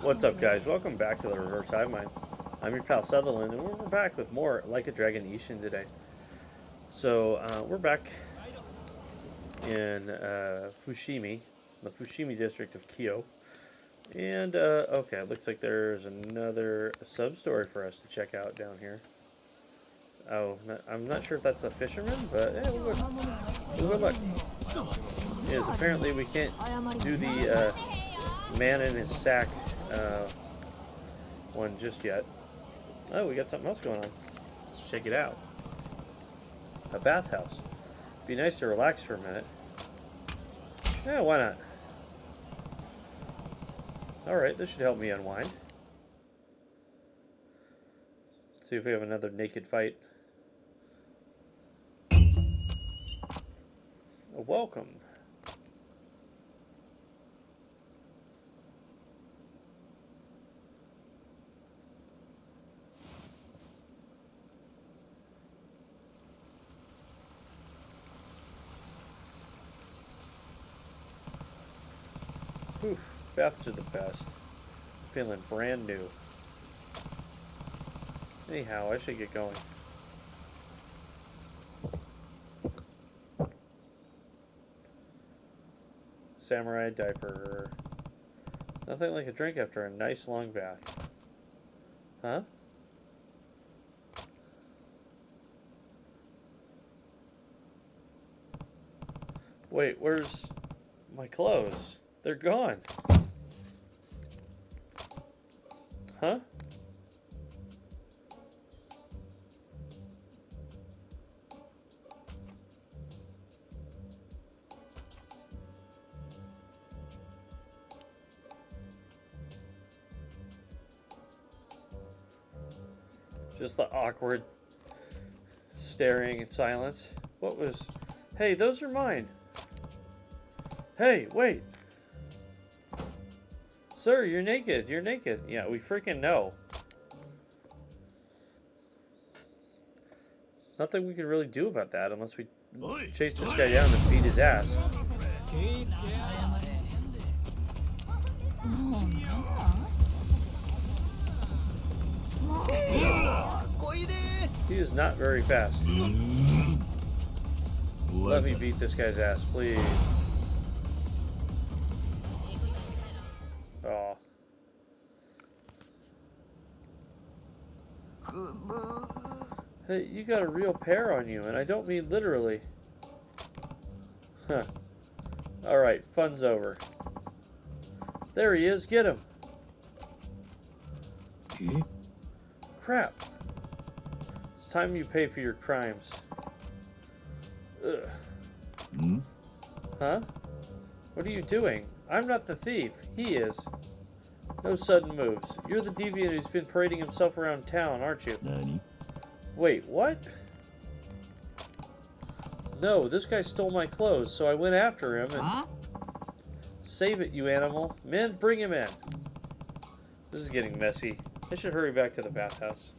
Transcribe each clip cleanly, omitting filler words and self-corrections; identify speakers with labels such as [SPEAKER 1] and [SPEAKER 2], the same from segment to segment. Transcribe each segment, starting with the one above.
[SPEAKER 1] What's up, guys? Welcome back to the Reverse Hive Mind. I'm your pal Sutherland, and we're back with more Like a Dragon Ishin today. So, we're back in Fushimi, the Fushimi district of Kyo. And, okay, it looks like there's another sub-story for us to check out down here. Oh, I'm not sure if that's a fisherman, but yeah, we'll look. Yes, apparently we can't do the man in his sack one just yet. Oh, we got something else going on. Let's check it out. A bathhouse. Be nice to relax for a minute. Yeah, why not? Alright, this should help me unwind. Let's see if we have another naked fight. Welcome. Whew, baths are the best. Feeling brand new. Anyhow, I should get going. Samurai diaper. Nothing like a drink after a nice long bath. Huh? Wait, where's my clothes? They're gone. Huh? Just the awkward staring in silence. What was... Hey, those are mine. Hey, wait. Sir, you're naked. You're naked. Yeah, we freaking know. Nothing we can really do about that unless we chase this guy down and beat his ass. He is not very fast. Let me beat this guy's ass, please. Oh. Hey, you got a real pair on you, and I don't mean literally. Huh. Alright, fun's over. There he is, get him! Crap. It's time you pay for your crimes. Ugh. Huh? What are you doing? I'm not the thief. He is. No sudden moves. You're the deviant who's been parading himself around town, aren't you?
[SPEAKER 2] Nani?
[SPEAKER 1] Wait, what? No, this guy stole my clothes, so I went after him and...
[SPEAKER 2] Huh?
[SPEAKER 1] Save it, you animal. Men, bring him in. This is getting messy. I should hurry back to the bathhouse.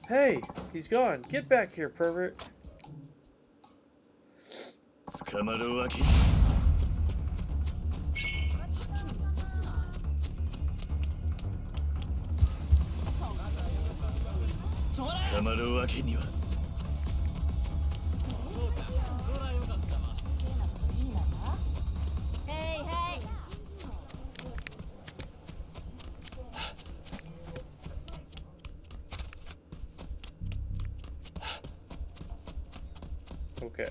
[SPEAKER 1] Hey, he's gone. Get back here, pervert. Okay.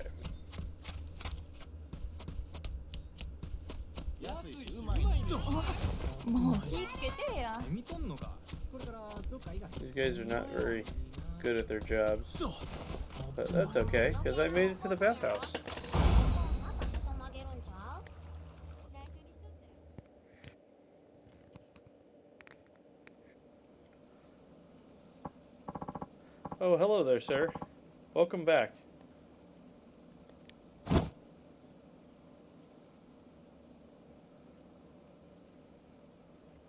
[SPEAKER 1] These guys are not very good at their jobs. But that's okay, because I made it to the bathhouse. Oh, hello there, sir. Welcome back.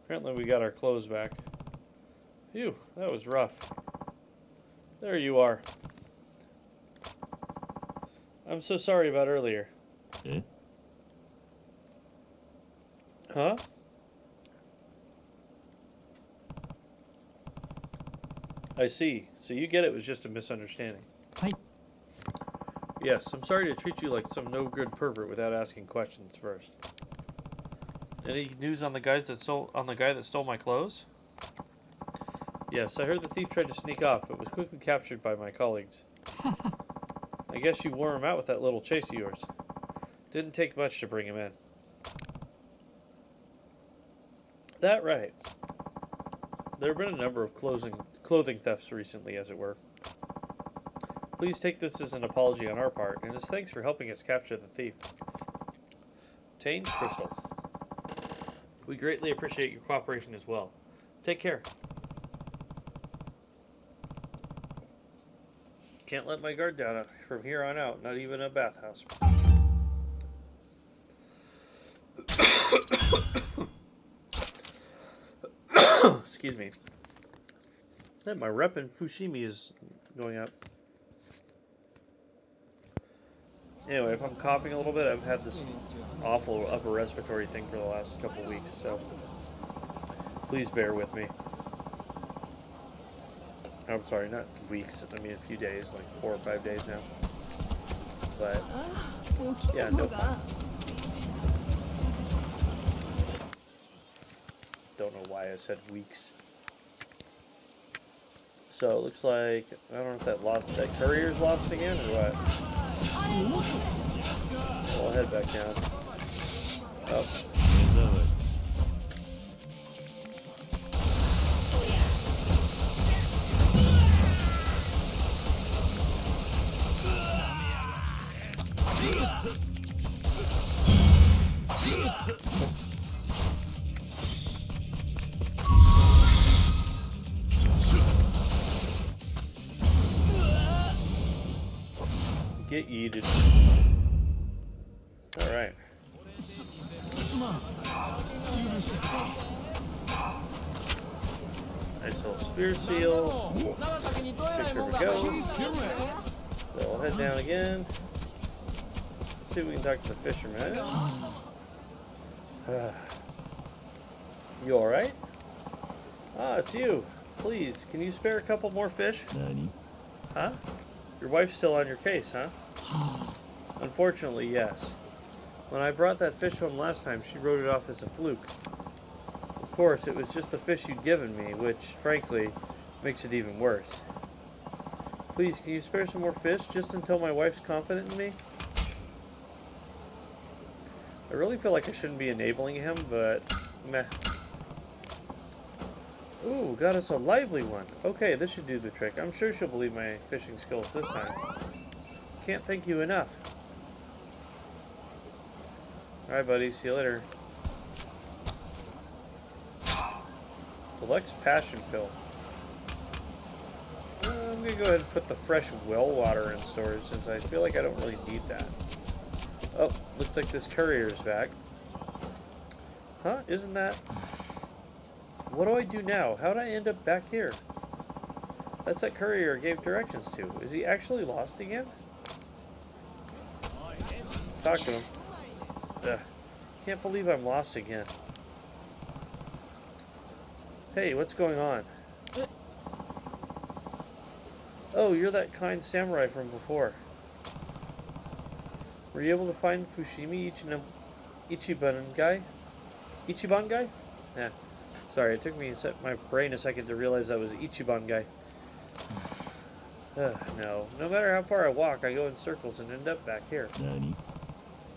[SPEAKER 1] Apparently we got our clothes back. Phew, that was rough. There you are. I'm so sorry about earlier.
[SPEAKER 2] Eh?
[SPEAKER 1] Huh? I see. So you get it was just a misunderstanding.
[SPEAKER 2] Hi.
[SPEAKER 1] Yes, I'm sorry to treat you like some no-good pervert without asking questions first. Any news on the guy that stole my clothes? Yes, I heard the thief tried to sneak off, but was quickly captured by my colleagues. I guess you wore him out with that little chase of yours. Didn't take much to bring him in. That right. There have been a number of clothing thefts recently, as it were. Please take this as an apology on our part, and as thanks for helping us capture the thief. Tained Crystal. We greatly appreciate your cooperation as well. Take care. Can't let my guard down from here on out, not even a bathhouse. Excuse me. Yeah, my rep in Fushimi is going up. Anyway, if I'm coughing a little bit, I've had this awful upper respiratory thing for the last couple of weeks, so please bear with me. I'm sorry, not weeks, I mean a few days, like 4 or 5 days now. But, yeah, no fun. Don't know why I said weeks. So it looks like, I don't know if that courier's lost again or what. I'll head back down. Oh. Get yeeted. Alright. Nice little spear seal. Picture of a ghost. So we'll head down again. Let's see if we can talk to the fisherman. You alright? Ah, it's you. Please, can you spare a couple more fish? Huh? Your wife's still on your case, huh? Unfortunately, yes. When I brought that fish home last time, she wrote it off as a fluke. Of course, it was just the fish you'd given me, which, frankly, makes it even worse. Please, can you spare some more fish just until my wife's confident in me? I really feel like I shouldn't be enabling him, but meh. Ooh, got us a lively one. Okay, this should do the trick. I'm sure she'll believe my fishing skills this time. Can't thank you enough. Alright, buddy. See you later. Deluxe Passion Pill. I'm going to go ahead and put the fresh well water in storage since I feel like I don't really need that. Oh, looks like this courier's back. Huh? Isn't that... What do I do now? How'd I end up back here? That's that courier I gave directions to. Is he actually lost again? Let's talk to him. Ugh. Can't believe I'm lost again. Hey, what's going on? Oh, you're that kind samurai from before. Were you able to find Fushimi Ichiban guy? Ichiban guy? Yeah. Sorry, it took me my brain a second to realize that was Ichiban guy. No. No matter how far I walk, I go in circles and end up back here.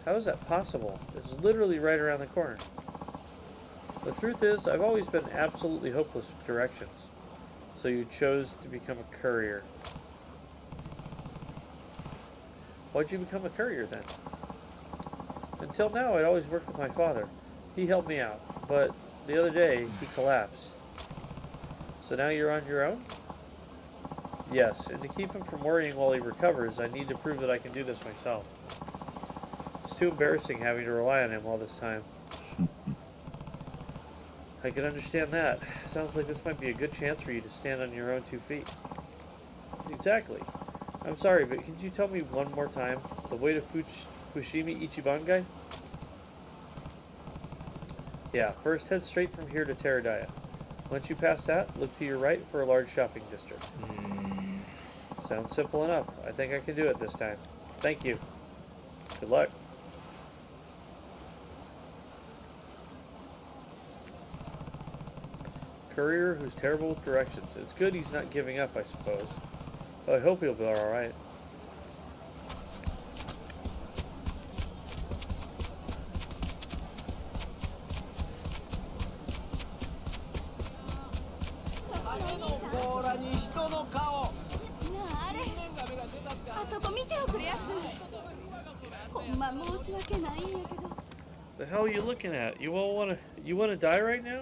[SPEAKER 1] How is that possible? It's literally right around the corner. The truth is, I've always been absolutely hopeless with directions. So you chose to become a courier. Why'd you become a courier then? Until now, I'd always worked with my father. He helped me out, but the other day, he collapsed. So now you're on your own? Yes, and to keep him from worrying while he recovers, I need to prove that I can do this myself. It's too embarrassing having to rely on him all this time. I can understand that. Sounds like this might be a good chance for you to stand on your own 2 feet. Exactly. I'm sorry, but could you tell me one more time the way to Fushimi Ichiban guy? Yeah, first head straight from here to Teradaya. Once you pass that, look to your right for a large shopping district. Sounds simple enough. I think I can do it this time. Thank you. Good luck. Courier who's terrible with directions. It's good he's not giving up, I suppose. But I hope he'll be alright. The hell are you looking at? You wanna die right now?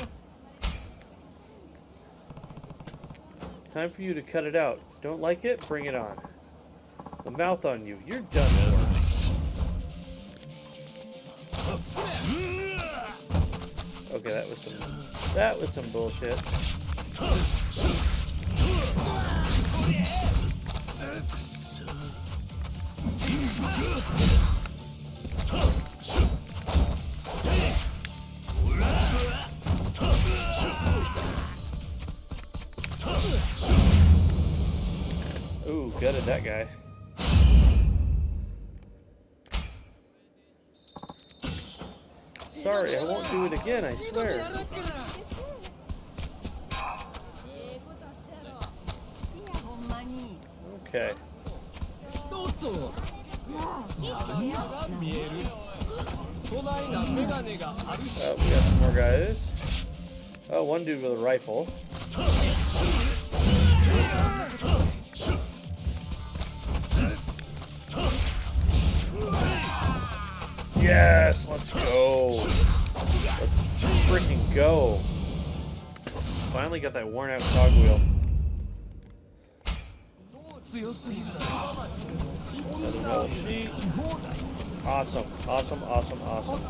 [SPEAKER 1] Time for you to cut it out. Don't like it? Bring it on. The mouth on you. You're done for. Okay, that was some bullshit. Ooh, gutted that guy. Sorry, I won't do it again, I swear. Okay. Oh, we got some more guys. Oh, one dude with a rifle. Yes, let's go. Let's freaking go. Finally got that worn out cogwheel. Another metal sheet. Awesome, awesome, awesome, awesome.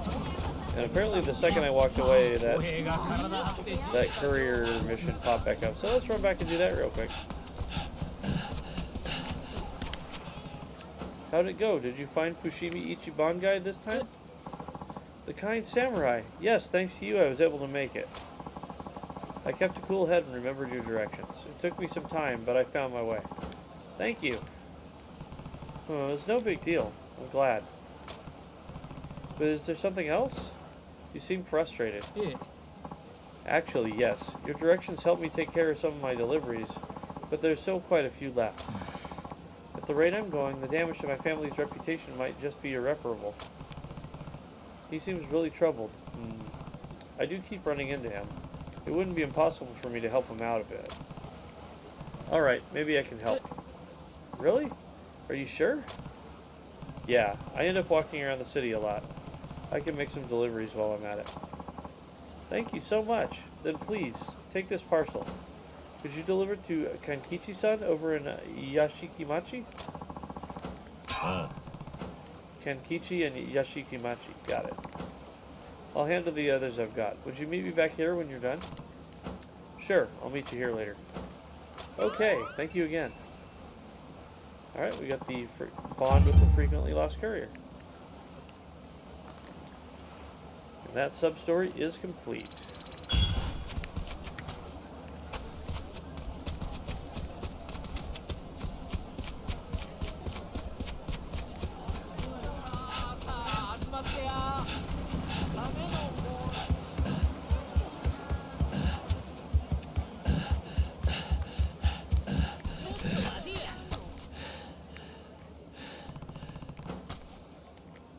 [SPEAKER 1] And apparently the second I walked away, that courier mission popped back up. So let's run back and do that real quick. How'd it go? Did you find Fushimi Ichiban guy this time? The kind samurai. Yes, thanks to you I was able to make it. I kept a cool head and remembered your directions. It took me some time, but I found my way. Thank you. Oh, it's no big deal. I'm glad. But is there something else? You seem frustrated. Yeah. Actually, yes. Your directions helped me take care of some of my deliveries, but there's still quite a few left. At the rate I'm going, the damage to my family's reputation might just be irreparable. He seems really troubled. I do keep running into him. It wouldn't be impossible for me to help him out a bit. Alright, maybe I can help. Really? Are you sure? Yeah, I end up walking around the city a lot. I can make some deliveries while I'm at it. Thank you so much. Then please, take this parcel. Could you deliver it to Kankichi-san over in Yashikimachi? Kankichi and Yashikimachi. Got it. I'll handle the others I've got. Would you meet me back here when you're done? Sure, I'll meet you here later. Okay, thank you again. Alright, we got the bond with the frequently lost courier. And that sub-story is complete.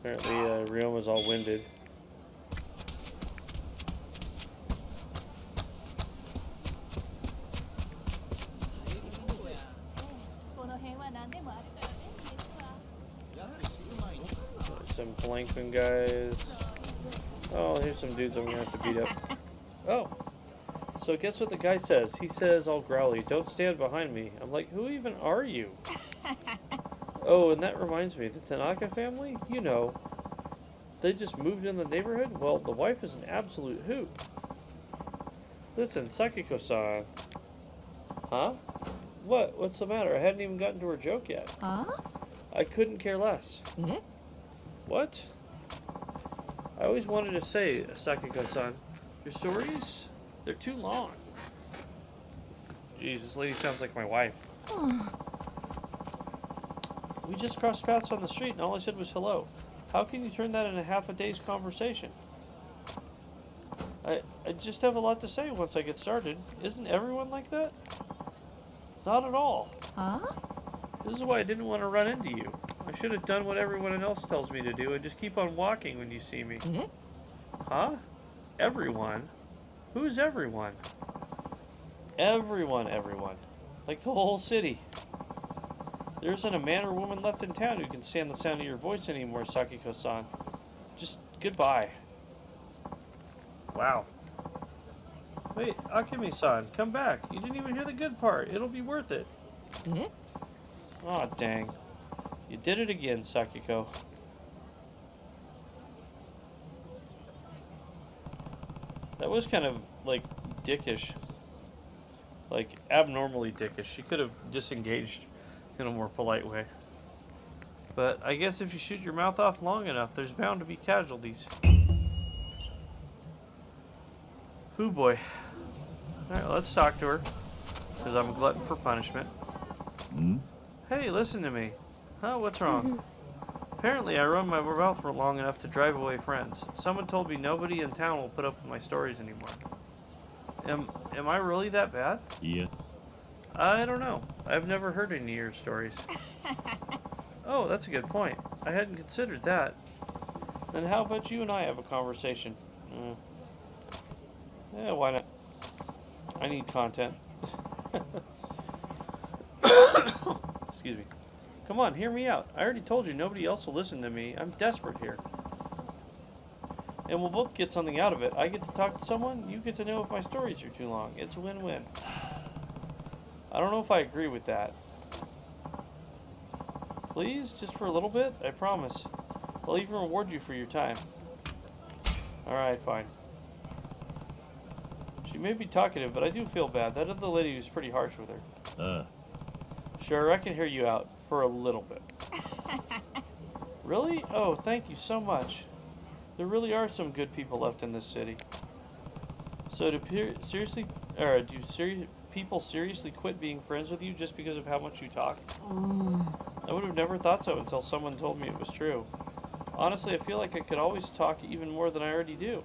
[SPEAKER 1] Apparently, Ryoma's all winded. Some Plankton guys. Oh, here's some dudes I'm gonna have to beat up. Oh, so guess what the guy says? He says all growly, "Don't stand behind me." I'm like, who even are you? Oh, and that reminds me, the Tanaka family? You know, they just moved in the neighborhood? Well, the wife is an absolute hoot. Listen, Sakiko-san. Huh? What? What's the matter? I hadn't even gotten to her joke yet. Huh? I couldn't care less. Mm-hmm. What? I always wanted to say, Sakiko-san, your stories, They're too long. Jeez, this lady sounds like my wife. We just crossed paths on the street and all I said was hello. How can you turn that into half a day's conversation? I just have a lot to say once I get started. Isn't everyone like that? Not at all.
[SPEAKER 2] Huh?
[SPEAKER 1] This is why I didn't want to run into you. I should have done what everyone else tells me to do and just keep on walking when you see me. Huh? Everyone? Who's everyone? Everyone. Like the whole city. There isn't a man or woman left in town who can stand the sound of your voice anymore, Sakiko-san. Just goodbye. Wow. Wait, Akemi-san, come back. You didn't even hear the good part. It'll be worth it. Aw, dang. You did it again, Sakiko. That was kind of, like, dickish. Like, abnormally dickish. She could have disengaged in a more polite way. But I guess if you shoot your mouth off long enough, there's bound to be casualties. Hoo boy. Alright, let's talk to her. Because I'm a glutton for punishment. Hey, listen to me. Huh, what's wrong? Apparently I run my mouth for long enough to drive away friends. Someone told me nobody in town will put up with my stories anymore. Am I really that bad?
[SPEAKER 3] Yeah.
[SPEAKER 1] I don't know. I've never heard any of your stories. Oh, that's a good point. I hadn't considered that. Then how about you and I have a conversation? Yeah, why not? I need content. Excuse me. Come on, hear me out. I already told you nobody else will listen to me. I'm desperate here. And we'll both get something out of it. I get to talk to someone, you get to know if my stories are too long. It's a win-win. I don't know if I agree with that. Please, just for a little bit? I promise. I'll even reward you for your time. Alright, fine. She may be talkative, but I do feel bad. That other lady was pretty harsh with her. Sure, I can hear you out. For a little bit. Really? Oh, thank you so much. There really are some good people left in this city. So do people seriously quit being friends with you just because of how much you talk? I would have never thought so until someone told me it was true. Honestly, I feel like I could always talk even more than I already do.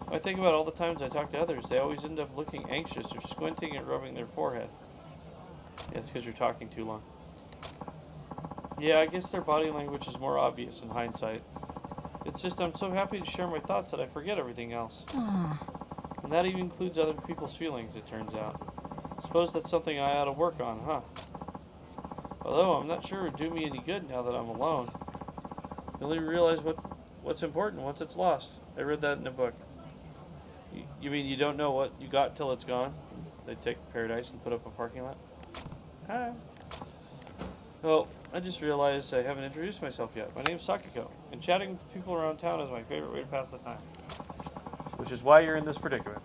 [SPEAKER 1] I think about all the times I talk to others, they always end up looking anxious or squinting and rubbing their forehead. Yeah, it's because you're talking too long. Yeah, I guess their body language is more obvious in hindsight. It's just I'm so happy to share my thoughts that I forget everything else. And that even includes other people's feelings, it turns out. Suppose that's something I ought to work on, huh? Although I'm not sure it would do me any good now that I'm alone. You only realize what's important once it's lost. I read that in a book. You mean you don't know what you got till it's gone? They take paradise and put up a parking lot? Hi. Well, I just realized I haven't introduced myself yet. My name's Sakiko, and chatting with people around town is my favorite way to pass the time. Which is why you're in this predicament.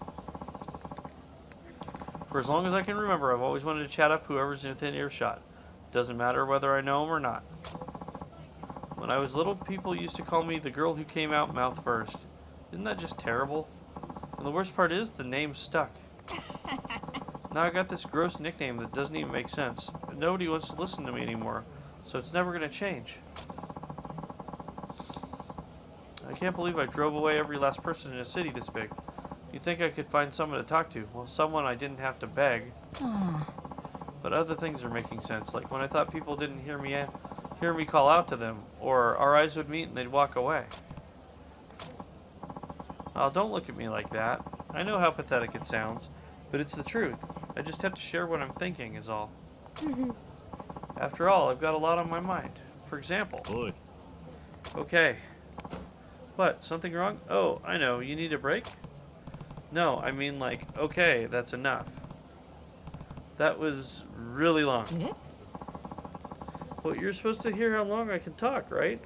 [SPEAKER 1] For as long as I can remember, I've always wanted to chat up whoever's within earshot. Doesn't matter whether I know them or not. When I was little, people used to call me the girl who came out mouth first. Isn't that just terrible? And the worst part is, the name stuck. Now I got this gross nickname that doesn't even make sense. But nobody wants to listen to me anymore, so it's never going to change. I can't believe I drove away every last person in a city this big. You'd think I could find someone to talk to. Well, someone I didn't have to beg. But other things are making sense, like when I thought people didn't hear me call out to them, or our eyes would meet and they'd walk away. Oh, don't look at me like that. I know how pathetic it sounds, but it's the truth. I just have to share what I'm thinking is all. After all, I've got a lot on my mind. For example...
[SPEAKER 3] Boy.
[SPEAKER 1] Okay. What, something wrong? Oh, I know. You need a break? No, I mean like, okay, that's enough. That was really long. Well, you're supposed to hear how long I can talk, right?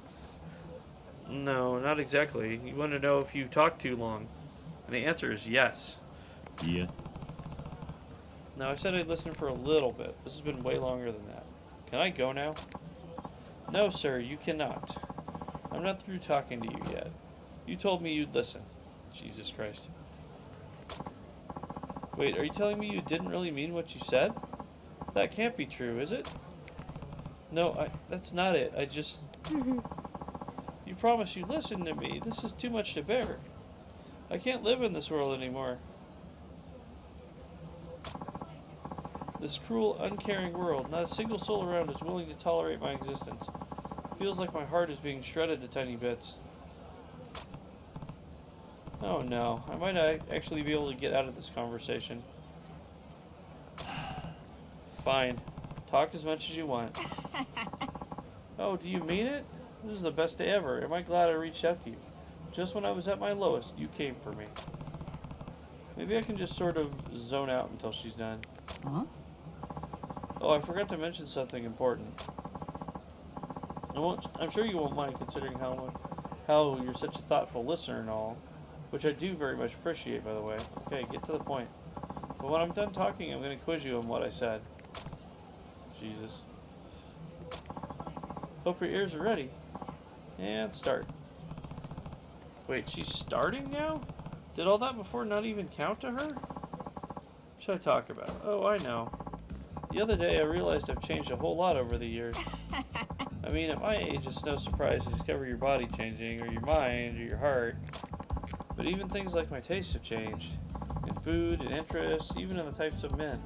[SPEAKER 1] No, not exactly. You want to know if you talk too long. And the answer is yes.
[SPEAKER 3] Yeah.
[SPEAKER 1] Now, I said I'd listen for a little bit. This has been way longer than that. Can I go now? No, sir, you cannot. I'm not through talking to you yet. You told me you'd listen. Jesus Christ. Wait, are you telling me you didn't really mean what you said? That can't be true, is it? No, that's not it. I just... You promised you'd listen to me. This is too much to bear. I can't live in this world anymore. This cruel, uncaring world. Not a single soul around is willing to tolerate my existence. Feels like my heart is being shredded to tiny bits. Oh no, I might actually be able to get out of this conversation. Fine. Talk as much as you want. Oh, do you mean it? This is the best day ever. Am I glad I reached out to you? Just when I was at my lowest, you came for me. Maybe I can just sort of zone out until she's done.
[SPEAKER 2] Huh?
[SPEAKER 1] Oh, I forgot to mention something important. I'm sure you won't mind considering how you're such a thoughtful listener and all, which I do very much appreciate, by the way. Okay, get to the point. But when I'm done talking, I'm going to quiz you on what I said. Jesus. Hope your ears are ready. And start. Wait, she's starting now? Did all that before not even count to her? What should I talk about? Oh, I know. The other day I realized I've changed a whole lot over the years. I mean, at my age, it's no surprise to discover your body changing, or your mind, or your heart. But even things like my tastes have changed. In food, and interests, even in the types of men.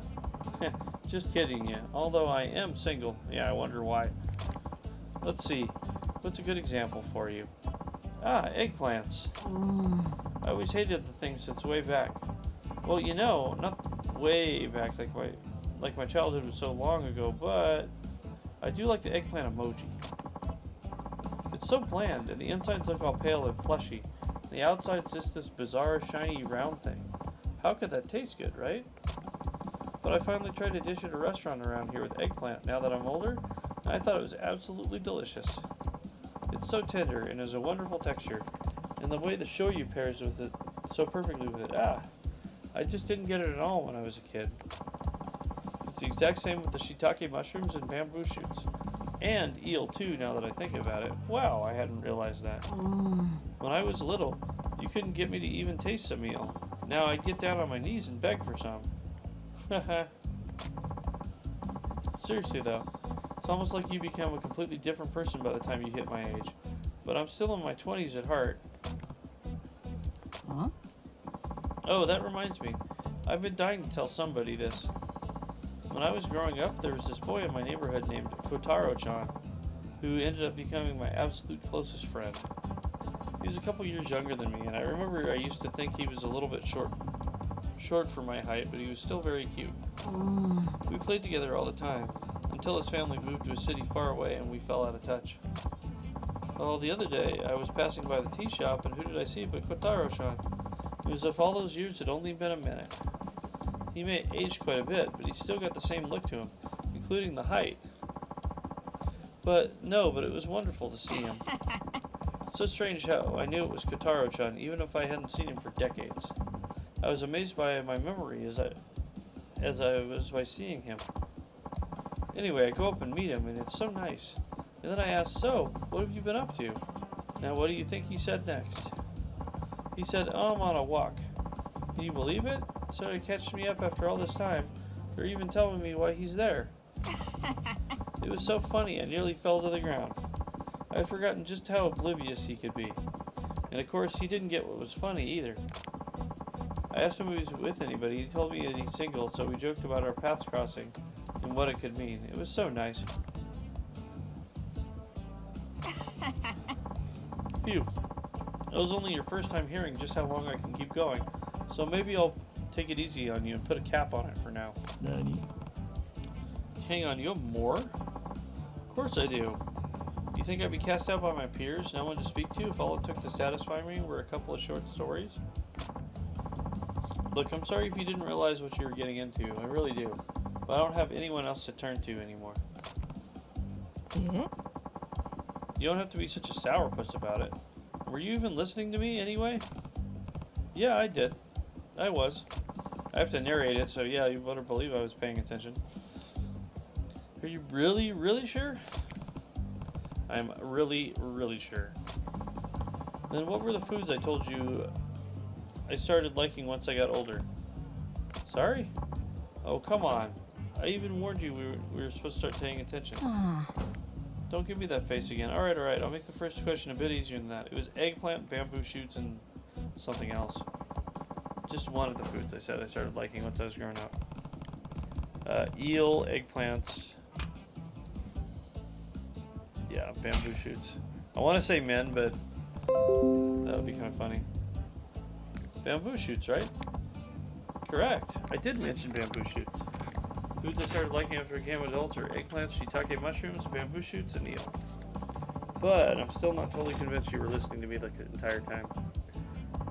[SPEAKER 1] Just kidding you. Although I am single. Yeah, I wonder why. Let's see. What's a good example for you? Ah, eggplants. I always hated the thing since way back. Well, you know, not way back like my childhood was so long ago, but I do like the eggplant emoji. It's so bland, and the insides look all pale and fleshy. And the outside's just this bizarre, shiny, round thing. How could that taste good, right? But I finally tried to dish at a restaurant around here with eggplant now that I'm older, and I thought it was absolutely delicious. It's so tender and has a wonderful texture, and the way the shoyu pairs with it so perfectly with it. I just didn't get it at all when I was a kid. It's the exact same with the shiitake mushrooms and bamboo shoots. And eel too, now that I think about it. Wow, I hadn't realized that. When I was little, you couldn't get me to even taste some eel. Now I'd get down on my knees and beg for some. Seriously though, it's almost like you become a completely different person by the time you hit my age. But I'm still in my 20s at heart.
[SPEAKER 2] Huh?
[SPEAKER 1] Oh, that reminds me. I've been dying to tell somebody this. When I was growing up, there was this boy in my neighborhood named Kotaro-chan, who ended up becoming my absolute closest friend. He was a couple years younger than me, and I remember I used to think he was a little bit short for my height, but he was still very cute. We played together all the time, until his family moved to a city far away and we fell out of touch. Well, the other day, I was passing by the tea shop, and who did I see but Kotaro-chan? It was as if all those years had only been a minute. He may have aged quite a bit, but he's still got the same look to him, including the height. But it was wonderful to see him. It's so strange how I knew it was Kotaro-chan, even if I hadn't seen him for decades. I was amazed by my memory as I was by seeing him. Anyway, I go up and meet him, and it's so nice. And then I ask, so, what have you been up to? Now, what do you think he said next? He said, oh, I'm on a walk. Can you believe it? Started catching me up after all this time, or even telling me why he's there. It was so funny, I nearly fell to the ground. I had forgotten just how oblivious he could be. And of course, he didn't get what was funny either. I asked him if he was with anybody. He told me that he's single, so we joked about our paths crossing and what it could mean. It was so nice. Phew. It was only your first time hearing just how long I can keep going, so maybe I'll take it easy on you and put a cap on it for now.
[SPEAKER 2] Nani?
[SPEAKER 1] Hang on, you have more? Of course I do. You think I'd be cast out by my peers, no one to speak to, if all it took to satisfy me were a couple of short stories? Look, I'm sorry if you didn't realize what you were getting into. I really do. But I don't have anyone else to turn to anymore.
[SPEAKER 2] Yeah?
[SPEAKER 1] You don't have to be such a sourpuss about it. Were you even listening to me anyway? Yeah, I did. I was. I have to narrate it, so yeah, you better believe I was paying attention. Are you really, really sure? I'm really, really sure. Then what were the foods I told you I started liking once I got older? Sorry? Oh, come on. I even warned you we were supposed to start paying attention. Don't give me that face again. Alright, alright. I'll make the first question a bit easier than that. It was eggplant, bamboo shoots, and something else. Just one of the foods I said I started liking once I was growing up. Eel, eggplants. Yeah, bamboo shoots. I want to say men, but that would be kind of funny. Bamboo shoots, right? Correct. I did mention bamboo shoots. Foods I started liking after I became an adult are eggplants, shiitake mushrooms, bamboo shoots, and eel. But I'm still not totally convinced you were listening to me like the entire time.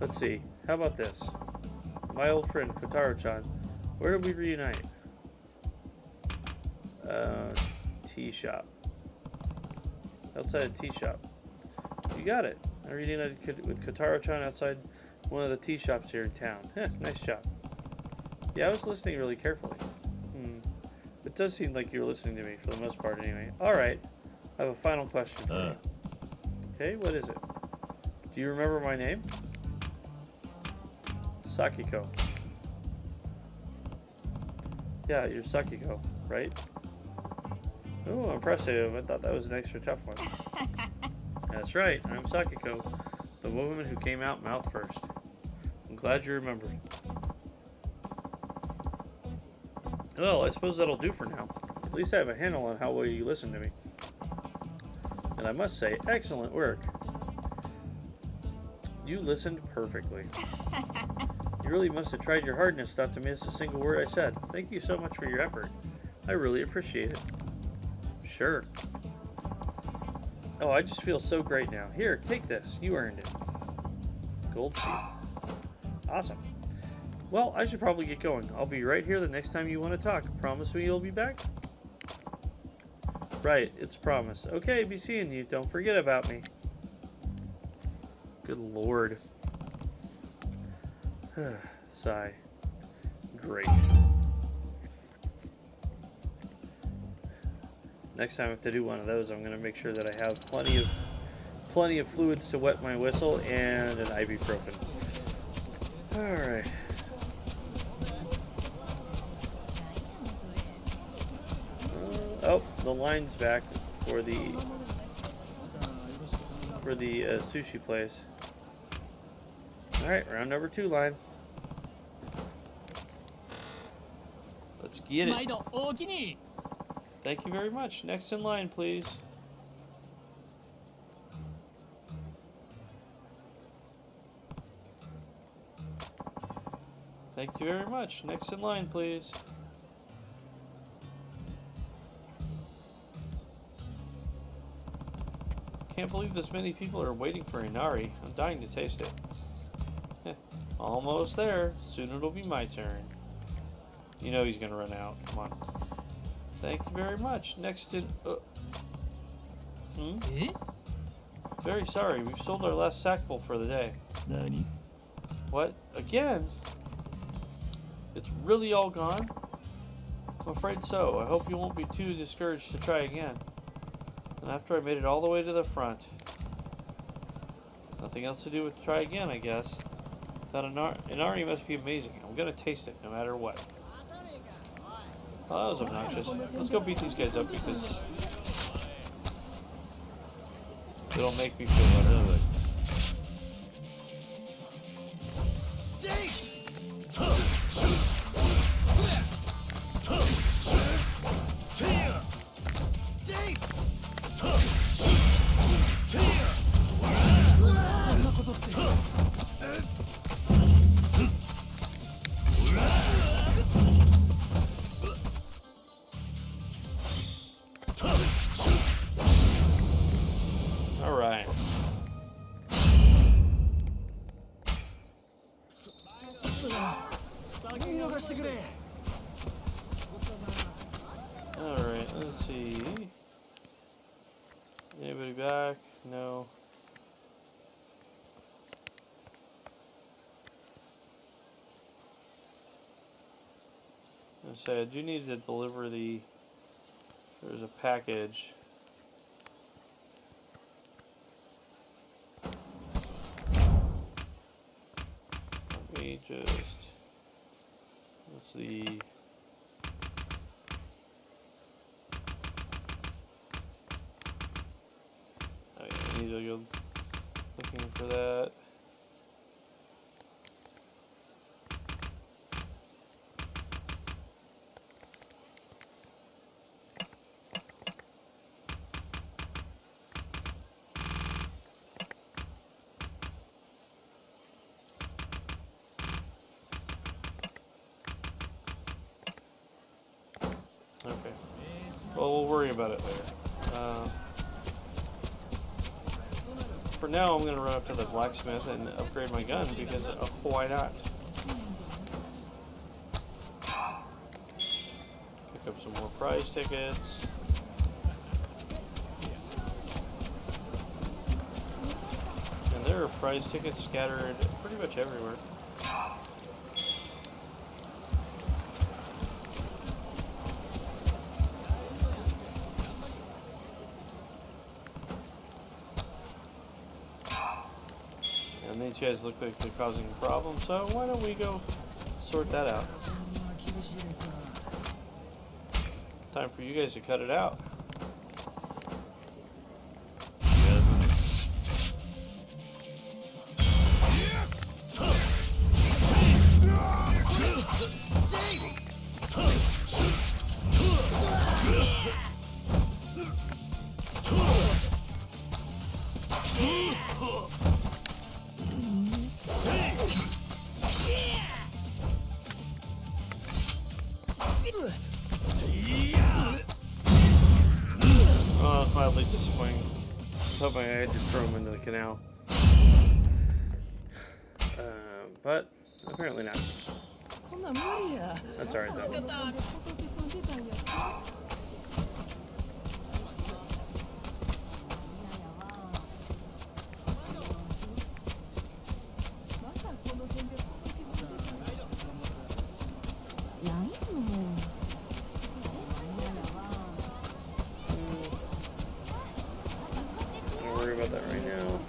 [SPEAKER 1] Let's see. How about this? My old friend Kotaro-chan. Where did we reunite? Tea shop. Outside a tea shop. You got it. I reunited with Kotaro-chan outside one of the tea shops here in town. Nice job. Yeah, I was listening really carefully. It does seem like you were listening to me for the most part anyway. Alright. I have a final question for you. Okay, what is it? Do you remember my name? Sakiko. Yeah, you're Sakiko, right? Oh, impressive. I thought that was an extra tough one. That's right, I'm Sakiko, the woman who came out mouth first. I'm glad you remembered. Well, I suppose that'll do for now. At least I have a handle on how well you listen to me. And I must say, excellent work. You listened perfectly. You really must have tried your hardest not to miss a single word I said. Thank you so much for your effort. I really appreciate it. Sure. Oh, I just feel so great now. Here, take this. You earned it. Gold seal. Awesome. Well, I should probably get going. I'll be right here the next time you want to talk. Promise me you'll be back? Right, it's a promise. Okay, be seeing you. Don't forget about me. Good lord. Sigh. Great. Next time I have to do one of those, I'm going to make sure that I have plenty of fluids to wet my whistle and an ibuprofen. Alright. Oh, the line's back for the sushi place. Alright, round number 2 line. Let's get it. Thank you very much. Next in line, please. Thank you very much. Next in line, please. Can't believe this many people are waiting for Inari. I'm dying to taste it. Almost there. Soon it'll be my turn. You know he's gonna run out. Come on. Thank you very much. Next in... Very sorry. We've sold our last sackful for the day.
[SPEAKER 3] Nani?
[SPEAKER 1] What? Again? It's really all gone? I'm afraid so. I hope you won't be too discouraged to try again. And after I made it all the way to the front. Nothing else to do but try again, I guess. That Inari must be amazing. I'm gonna taste it no matter what. Oh, that was obnoxious. Let's go beat these guys up because it'll make me feel better. Alright. Alright, let's see. Anybody back? No. I say I do need to deliver the... There's a package. Let me just... see. Oh yeah, I need to go looking for that. Okay. Well, we'll worry about it later. For now, I'm going to run up to the blacksmith and upgrade my gun because why not? Pick up some more prize tickets. And there are prize tickets scattered pretty much everywhere. And these guys look like they're causing a problem, so why don't we go sort that out? Time for you guys to cut it out. Oh, it's mildly disappointing. I was hoping I had just thrown him into the canal. But apparently not. That's alright though. Don't worry about that right now.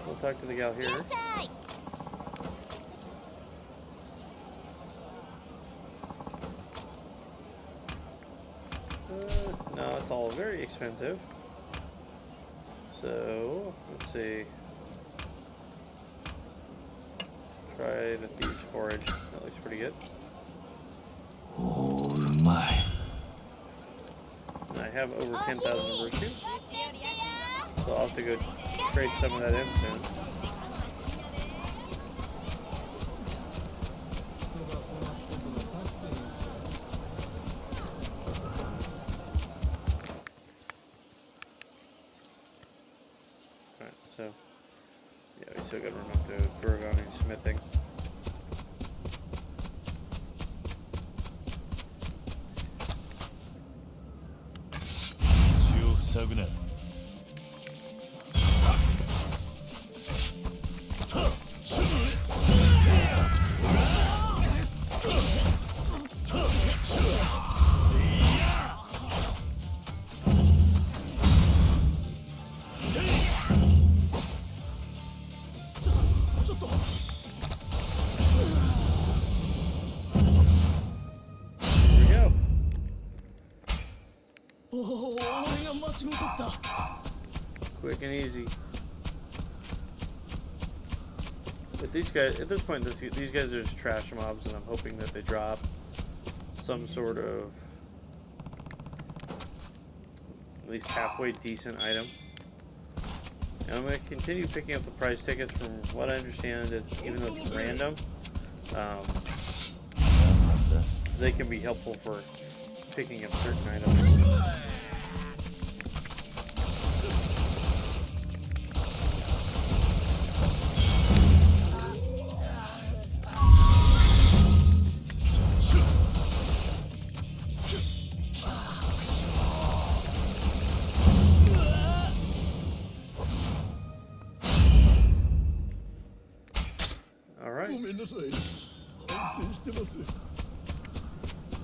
[SPEAKER 1] We'll talk to the gal here. No, it's all very expensive. So, let's see. Try the Thieves' Porridge. That looks pretty good.
[SPEAKER 3] Oh my.
[SPEAKER 1] And I have over 10,000 virtue. So I'll have to go trade some of that in soon. Alright, so yeah, we still gotta run up to Kurogane smithing. Quick and easy. But these guys, at this point, these guys are just trash mobs, and I'm hoping that they drop some sort of at least halfway decent item. And I'm going to continue picking up the prize tickets. From what I understand, even though it's random, they can be helpful for picking up certain items.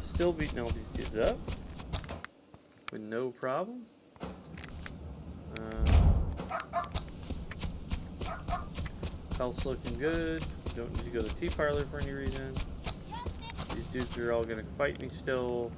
[SPEAKER 1] Still beating all these dudes up with no problem. Health's looking good. Don't need to go to the tea parlor for any reason. These dudes are all gonna fight me still.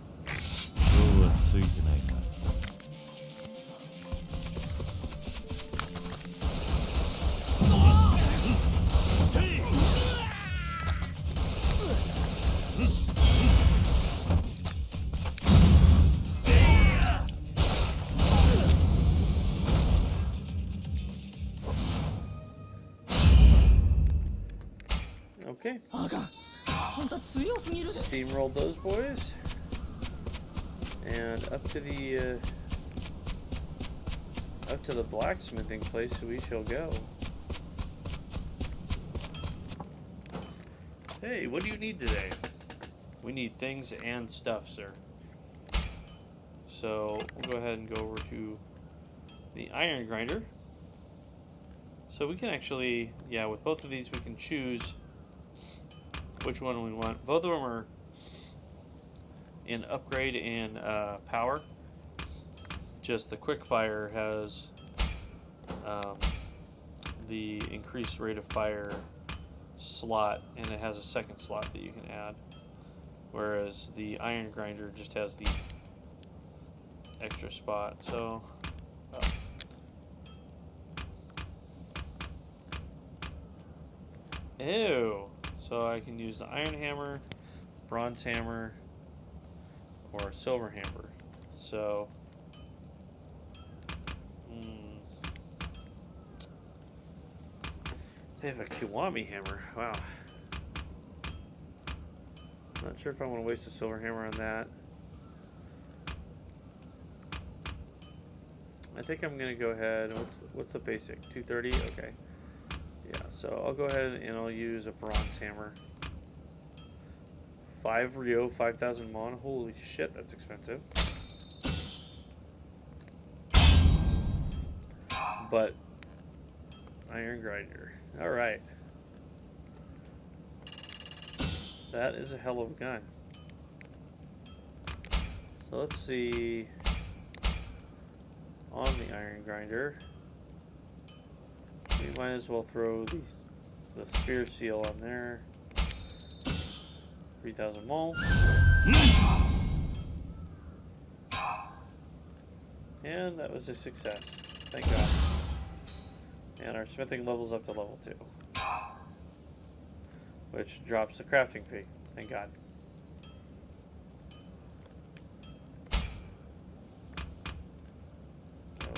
[SPEAKER 1] Okay. Steamrolled those boys. And up to the blacksmithing place we shall go. Hey, what do you need today? We need things and stuff, sir. So we'll go ahead and go over to the iron grinder. So we can actually, yeah, with both of these we can choose which one we want. Both of them are in upgrade and power. Just the quick fire has the increased rate of fire slot, and it has a second slot that you can add, whereas the iron grinder just has the extra spot. So ew, so I can use the iron hammer, bronze hammer, or silver hammer. So they have a Kiwami hammer. Wow. Not sure if I want to waste a silver hammer on that. I think I'm gonna go ahead. What's the basic? 230. Okay. Yeah. So I'll go ahead and I'll use a bronze hammer. 5 Ryo, 5,000 Mon. Holy shit, that's expensive. But iron grinder. All right. That is a hell of a gun. So let's see. On the iron grinder, we might as well throw the sphere seal on there. 3,000 mol. And that was a success. Thank God. And our smithing level's up to level 2. Which drops the crafting fee. Thank God.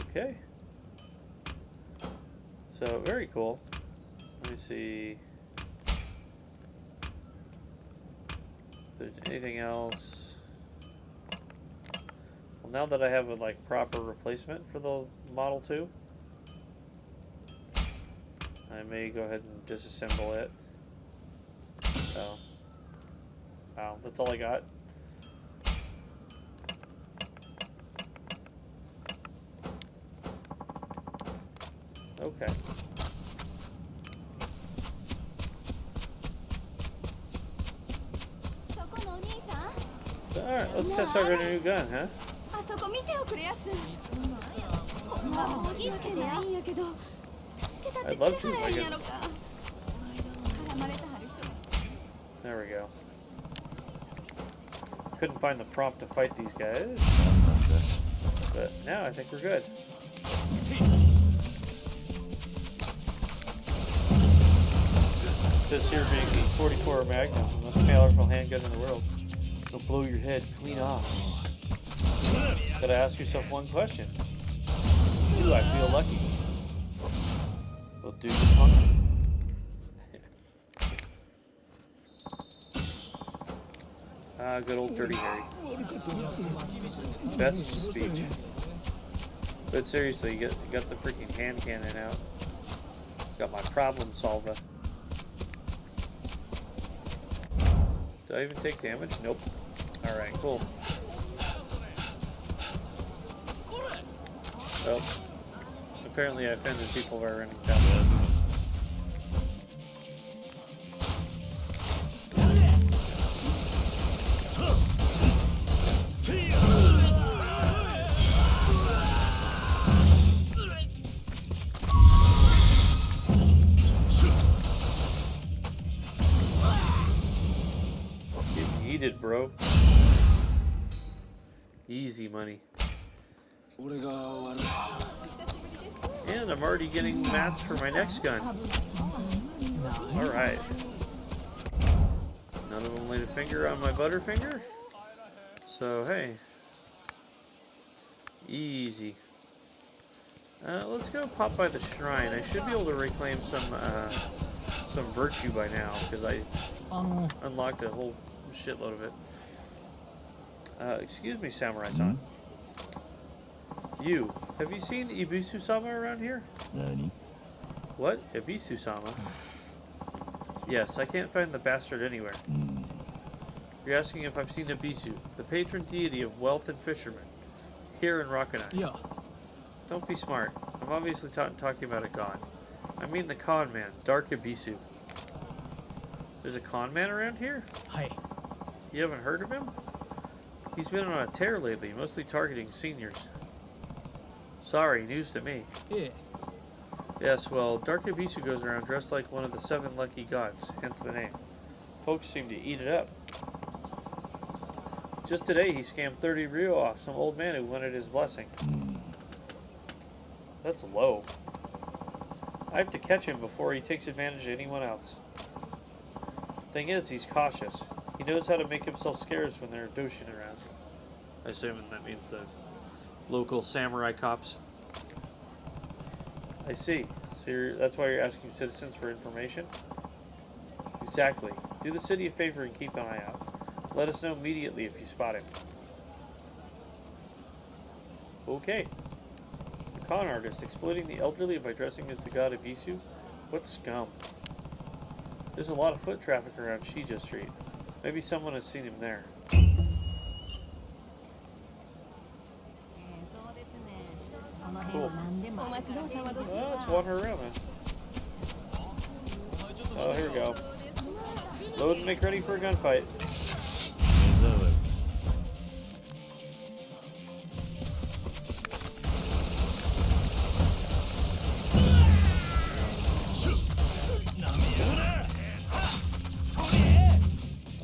[SPEAKER 1] Okay. So, very cool. Let me see if there's anything else. Well, now that I have a proper replacement for the Model 2, I may go ahead and disassemble it. So, wow, that's all I got. Okay. Alright, let's test our new gun, huh? I'd love to if I could. There we go. Couldn't find the prompt to fight these guys. But now I think we're good. This here being the 44 Magnum, the most powerful handgun in the world. It'll blow your head clean off. Gotta ask yourself one question. Do I feel lucky? Well, do you, punk? Good old Dirty Harry. Best speech. But seriously, you got the freaking hand cannon out. Got my problem solver. Did I even take damage? Nope. Alright, cool. So, apparently I offended people by running down there. Eat it, bro. Easy money. And I'm already getting mats for my next gun. Alright. None of them laid a finger on my butterfinger. So, hey. Easy. Let's go pop by the shrine. I should be able to reclaim some virtue by now, because I unlocked a whole shitload of it. Excuse me, Samurai-san. You, have you seen Ibisu-sama around here?
[SPEAKER 3] Nani?
[SPEAKER 1] What? Ibisu-sama? Yes, I can't find the bastard anywhere. You're asking if I've seen Ibisu, the patron deity of wealth and fishermen, here in Rakanai.
[SPEAKER 3] Yeah.
[SPEAKER 1] Don't be smart. I'm obviously talking about a god. I mean the con man, Dark Ibisu. There's a con man around here?
[SPEAKER 3] Hi.
[SPEAKER 1] You haven't heard of him? He's been on a tear lately, mostly targeting seniors. Sorry, news to me.
[SPEAKER 3] Yeah.
[SPEAKER 1] Yes, well, Dark Ibisu goes around dressed like one of the 7 lucky gods, hence the name. Folks seem to eat it up. Just today, he scammed 30 Ryo off some old man who wanted his blessing. That's low. I have to catch him before he takes advantage of anyone else. Thing is, he's cautious. He knows how to make himself scarce when there are Doshin around. I assume that means the local samurai cops. I see. So that's why you're asking citizens for information? Exactly. Do the city a favor and keep an eye out. Let us know immediately if you spot him. Okay. A con artist exploiting the elderly by dressing as the god Ibisu? What scum. There's a lot of foot traffic around Shija Street. Maybe someone has seen him there. Cool. Let's wander around then. Oh, here we go. Load and make ready for a gunfight.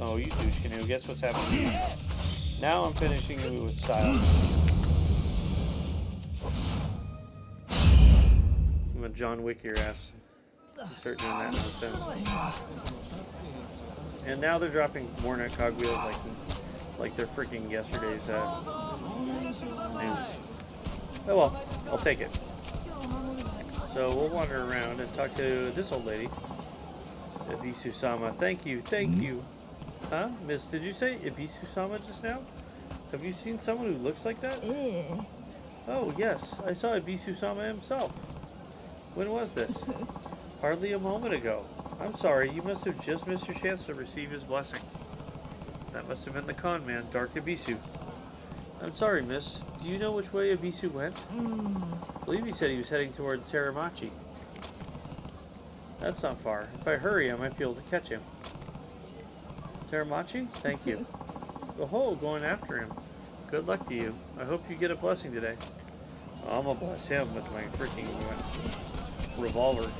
[SPEAKER 1] Oh, you douche canoe. Guess what's happening? Now I'm finishing it with style. I'm gonna John Wick your ass. Start doing that nonsense. And now they're dropping more net cogwheels like they're freaking yesterday's news. Oh well, I'll take it. So we'll wander around and talk to this old lady. Ibisu-sama. Thank you, thank you. Huh? Miss, did you say Ibisu-sama just now? Have you seen someone who looks like that? Oh, yes. I saw Ibisu-sama himself. When was this? Hardly a moment ago. I'm sorry, you must have just missed your chance to receive his blessing. That must have been the con man, Dark Ibisu. I'm sorry, miss. Do you know which way Ibisu went? I believe he said he was heading toward Teramachi. That's not far. If I hurry, I might be able to catch him. Teramachi? Thank you. Oh, going after him. Good luck to you. I hope you get a blessing today. Oh, I'm gonna bless him with my freaking revolver.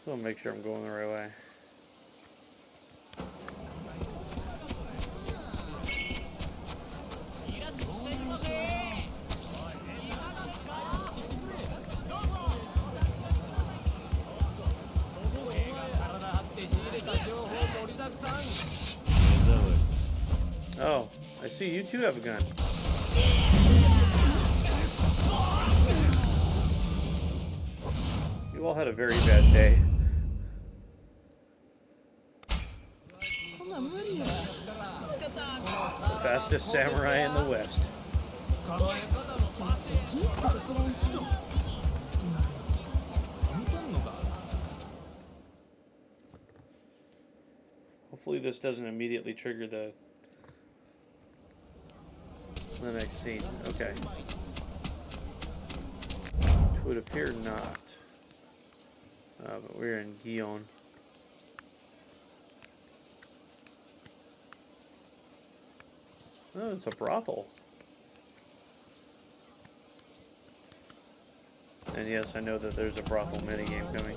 [SPEAKER 1] So I'll make sure I'm going the right way. Oh, I see you two have a gun. You all had a very bad day. The fastest samurai in the West. Hopefully this doesn't immediately trigger the next scene. Okay. It would appear not. But we're in Guion. Oh, it's a brothel. And yes, I know that there's a brothel minigame coming.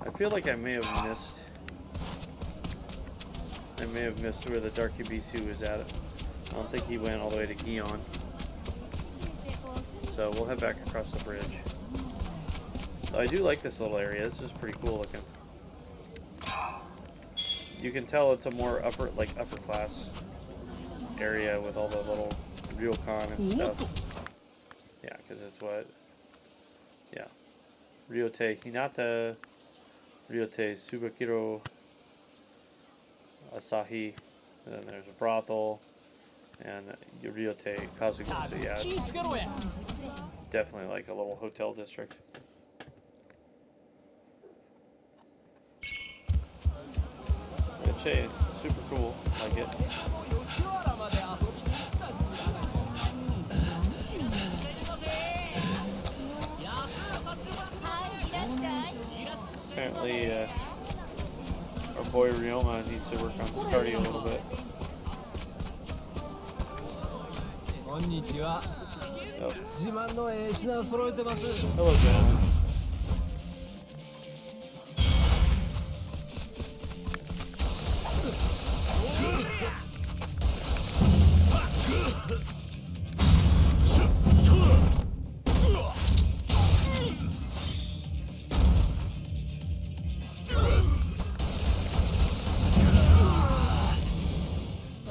[SPEAKER 1] I feel like I may have missed where the Dark Ubisu was at. I don't think he went all the way to Guion. So we'll head back across the bridge. So I do like this little area. This is pretty cool looking. You can tell it's a more upper class area with all the little ryokan and stuff. Yeah, because it's what? Yeah. Ryote Hinata, Ryote Subakiro, Asahi, and then there's a brothel, and Ryote Kazugu. So yeah, it's definitely like a little hotel district. It's super cool. I like it. Apparently, our boy Ryoma needs to work on his cardio a little bit. Oh. Hello, gentlemen.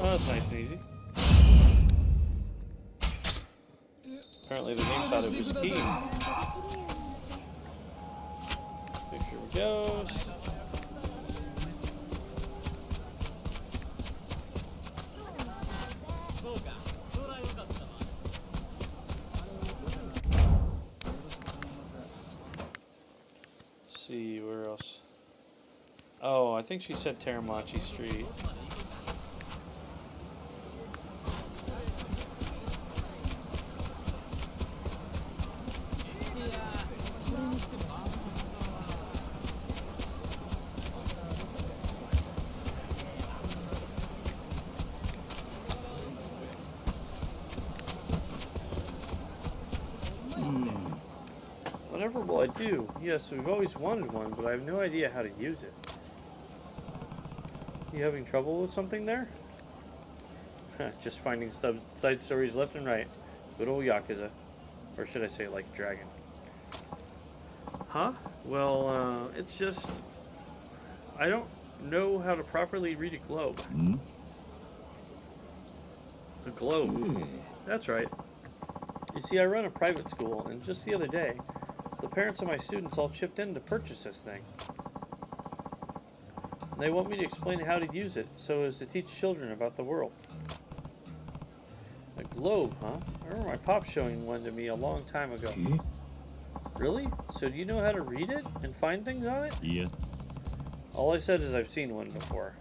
[SPEAKER 1] That's nice and easy. Apparently the game thought it was key. Picture goes. Let's see, where else? Oh, I think she said Teramachi Street. Whatever will I do? Yes, we've always wanted one, but I have no idea how to use it. You having trouble with something there? Just finding side stories left and right. Good old Yakuza. Or should I say like a dragon? Huh? Well, it's just... I don't know how to properly read a globe.
[SPEAKER 3] Hmm?
[SPEAKER 1] A globe. That's right. You see, I run a private school, and just the other day, the parents of my students all chipped in to purchase this thing. They want me to explain how to use it so as to teach children about the world. A globe, huh? I remember my pop showing one to me a long time ago. Really? So do you know how to read it and find things on it?
[SPEAKER 3] Yeah.
[SPEAKER 1] All I said is I've seen one before.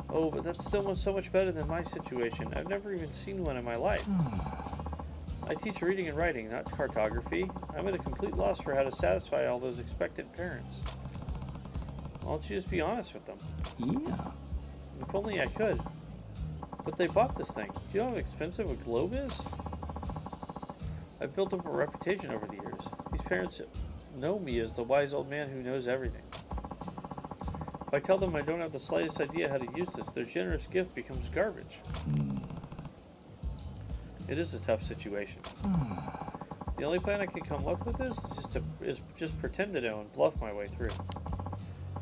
[SPEAKER 1] Oh, but that's still so much better than my situation. I've never even seen one in my life. I teach reading and writing, not cartography. I'm at a complete loss for how to satisfy all those expectant parents. Why don't you just be honest with them?
[SPEAKER 3] Yeah.
[SPEAKER 1] If only I could. But they bought this thing. Do you know how expensive a globe is? I've built up a reputation over the years. These parents know me as the wise old man who knows everything. If I tell them I don't have the slightest idea how to use this, their generous gift becomes garbage. It is a tough situation. The only plan I can come up with is just pretend to know and bluff my way through.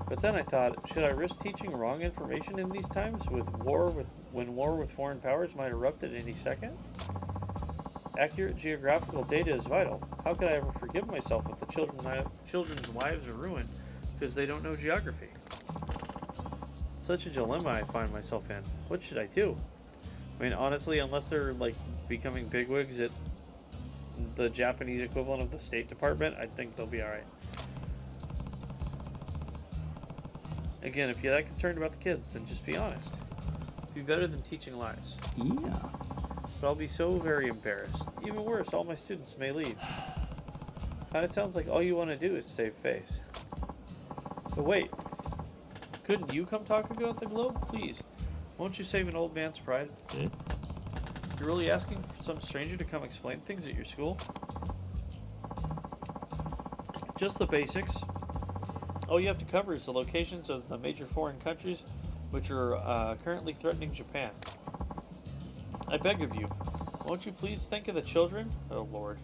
[SPEAKER 1] But then I thought, should I risk teaching wrong information in these times when war with foreign powers might erupt at any second? Accurate geographical data is vital. How could I ever forgive myself if the children's lives are ruined because they don't know geography? Such a dilemma I find myself in. What should I do? I mean, honestly, unless they're like becoming bigwigs at the Japanese equivalent of the State Department, I think they'll be alright. Again, if you're that concerned about the kids, then just be honest. It'd be better than teaching lies.
[SPEAKER 3] Yeah.
[SPEAKER 1] But I'll be so very embarrassed. Even worse, all my students may leave. Kinda sounds like all you want to do is save face. But wait, couldn't you come talk about the globe? Please. Won't you save an old man's pride?
[SPEAKER 3] Eh?
[SPEAKER 1] You're really asking for some stranger to come explain things at your school? Just the basics. All you have to cover is the locations of the major foreign countries which are currently threatening Japan. I beg of you, won't you please think of the children? Oh, Lord.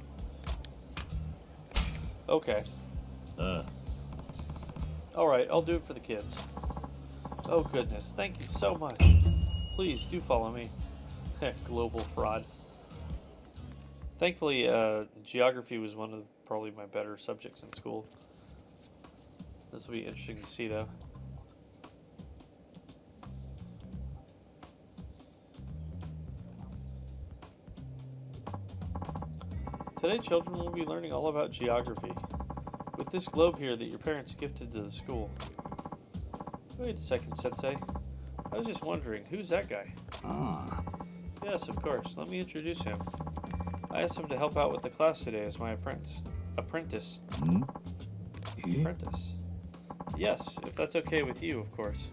[SPEAKER 1] Okay. Alright, I'll do it for the kids. Oh, goodness. Thank you so much. Please, do follow me. Global fraud. Thankfully, geography was one of probably my better subjects in school. This will be interesting to see, though. Today, children will be learning all about geography. With this globe here that your parents gifted to the school. Wait a second, Sensei. I was just wondering, who's that guy?
[SPEAKER 3] Ah.
[SPEAKER 1] Yes, of course. Let me introduce him. I asked him to help out with the class today as my apprentice.
[SPEAKER 3] Hmm? Eh?
[SPEAKER 1] Apprentice. Yes, if that's okay with you, of course.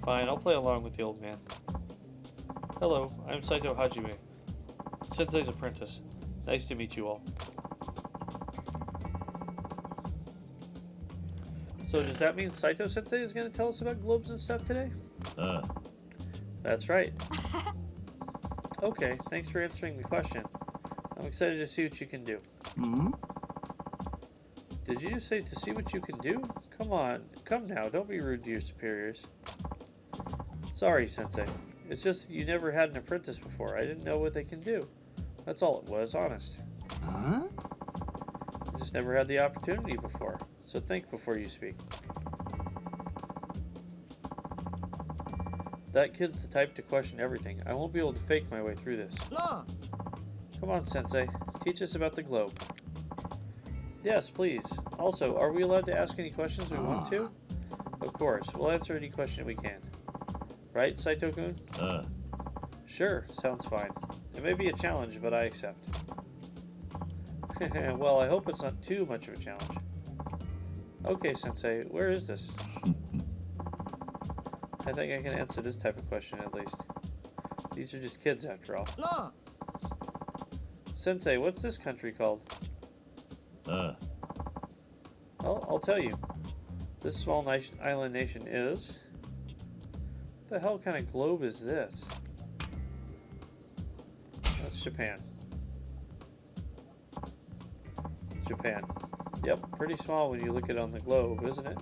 [SPEAKER 1] Fine, I'll play along with the old man. Hello, I'm Saito Hajime, Sensei's apprentice. Nice to meet you all. So does that mean Saito Sensei is going to tell us about globes and stuff today? That's right. Okay, thanks for answering the question. I'm excited to see what you can do.
[SPEAKER 3] Hmm?
[SPEAKER 1] Did you just say to see what you can do? Come on, come now, don't be rude to your superiors. Sorry, Sensei. It's just that you never had an apprentice before. I didn't know what they can do. That's all it was, honest.
[SPEAKER 3] Huh?
[SPEAKER 1] I just never had the opportunity before. So think before you speak. That kid's the type to question everything. I won't be able to fake my way through this.
[SPEAKER 2] No.
[SPEAKER 1] Come on, Sensei. Teach us about the globe. Yes, please. Also, are we allowed to ask any questions we want to? Of course. We'll answer any question we can. Right, Saito-kun? Sure, sounds fine. It may be a challenge, but I accept. Well, I hope it's not too much of a challenge. Okay, Sensei, where is this? I think I can answer this type of question at least. These are just kids after all.
[SPEAKER 2] No.
[SPEAKER 1] Sensei, what's this country called? Well, I'll tell you. This small island nation is... What the hell kind of globe is this? That's Japan. Japan. Yep, pretty small when you look at it on the globe, isn't it?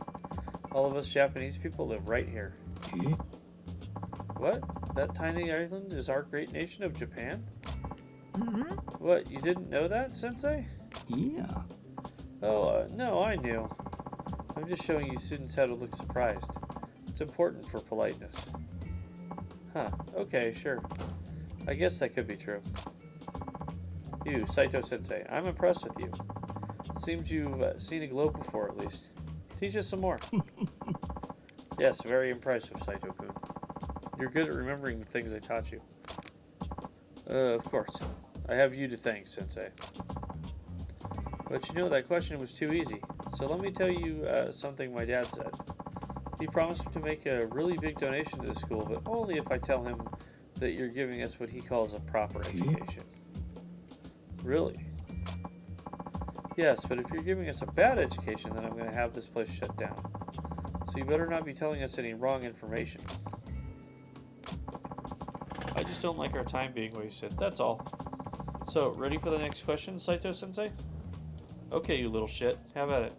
[SPEAKER 1] All of us Japanese people live right here.
[SPEAKER 3] Eh?
[SPEAKER 1] What? That tiny island is our great nation of Japan?
[SPEAKER 2] Mm-hmm.
[SPEAKER 1] What, you didn't know that, Sensei?
[SPEAKER 3] Yeah.
[SPEAKER 1] Oh, no, I knew. I'm just showing you students how to look surprised. It's important for politeness. Huh, okay, sure. I guess that could be true. You, Saito-sensei, I'm impressed with you. Seems you've seen a globe before, at least. Teach us some more. Yes, very impressive, Saito-kun. You're good at remembering the things I taught you. Of course. I have you to thank, Sensei. But you know, that question was too easy. So let me tell you something my dad said. He promised to make a really big donation to the school, but only if I tell him that you're giving us what he calls a proper education. Really? Yes, but if you're giving us a bad education, then I'm going to have this place shut down. So you better not be telling us any wrong information. I just don't like our time being wasted, that's all. So, ready for the next question, Saito-sensei? Okay, you little shit. Have at it.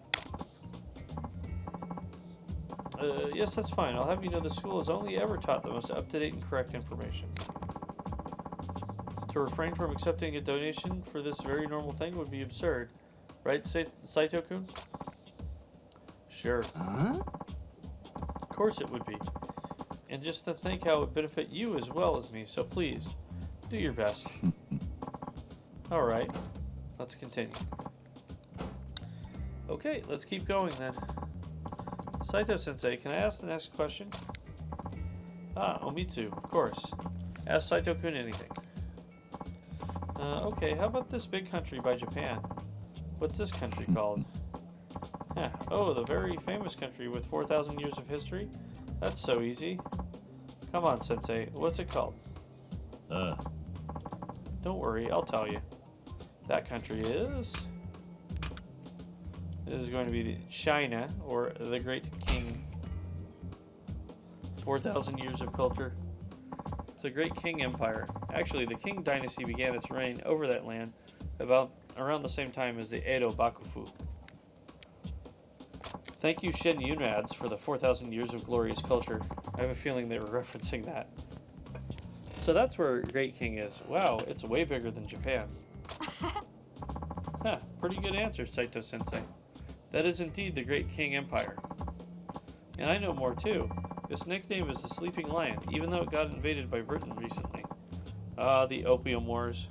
[SPEAKER 1] Yes, that's fine. I'll have you know the school has only ever taught the most up-to-date and correct information. To refrain from accepting a donation for this very normal thing would be absurd. Right, Saito-kun? Sure.
[SPEAKER 3] Huh?
[SPEAKER 1] Of course it would be. And just to think how it would benefit you as well as me, so please, do your best. Alright, let's continue. Okay, let's keep going then. Saito-sensei, can I ask the next question? Ah, Omitsu, of course. Ask Saito-kun anything. Okay, how about this big country by Japan? What's this country called? Oh, the very famous country with 4,000 years of history? That's so easy. Come on, Sensei, what's it called? Don't worry, I'll tell you. That country is... This is going to be China, or the Great King. 4,000 years of culture. It's the Great King Empire. Actually, the King Dynasty began its reign over that land around the same time as the Edo Bakufu. Thank you, Shin Yunrads, for the 4,000 years of glorious culture. I have a feeling they were referencing that. So that's where Great King is. Wow, it's way bigger than Japan. Pretty good answer, Saito-sensei. That is indeed the Great King Empire. And I know more too. Its nickname is the Sleeping Lion, even though it got invaded by Britain recently. The Opium Wars.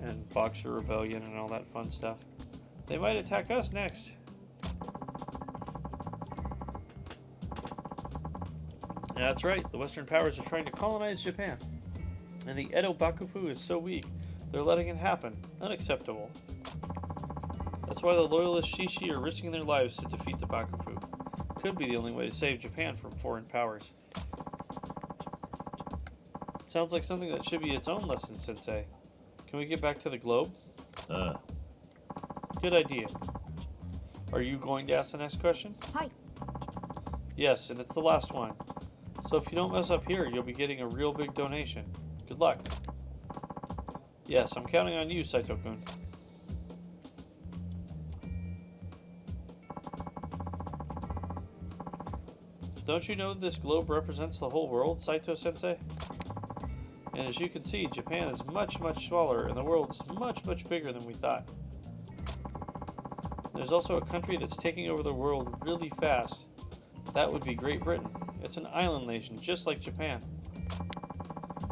[SPEAKER 1] And Boxer Rebellion and all that fun stuff. They might attack us next. That's right, the Western powers are trying to colonize Japan. And the Edo Bakufu is so weak, they're letting it happen. Unacceptable. That's why the loyalist Shishi are risking their lives to defeat the Bakufu. Could be the only way to save Japan from foreign powers. Sounds like something that should be its own lesson, Sensei. Can we get back to the globe? Good idea. Are you going to ask the next question?
[SPEAKER 2] Hi.
[SPEAKER 1] Yes, and it's the last one. So if you don't mess up here, you'll be getting a real big donation. Good luck. Yes, I'm counting on you, Saito-kun. Don't you know this globe represents the whole world, Saito-sensei? And as you can see, Japan is much, much smaller, and the world is much, much bigger than we thought. There's also a country that's taking over the world really fast. That would be Great Britain. It's an island nation, just like Japan.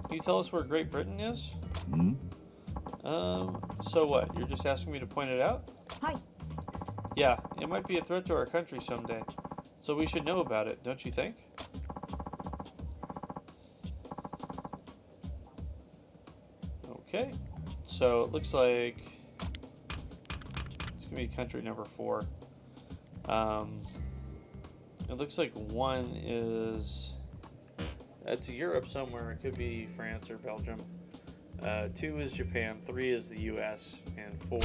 [SPEAKER 1] Can you tell us where Great Britain is? So what? You're just asking me to point it out?
[SPEAKER 2] Hi.
[SPEAKER 1] Yeah, it might be a threat to our country someday. So we should know about it, don't you think? Okay. So it looks like it's going to be country number 4. It looks like 1 is... That's Europe somewhere. It could be France or Belgium. 2 is Japan. 3 is the US. And 4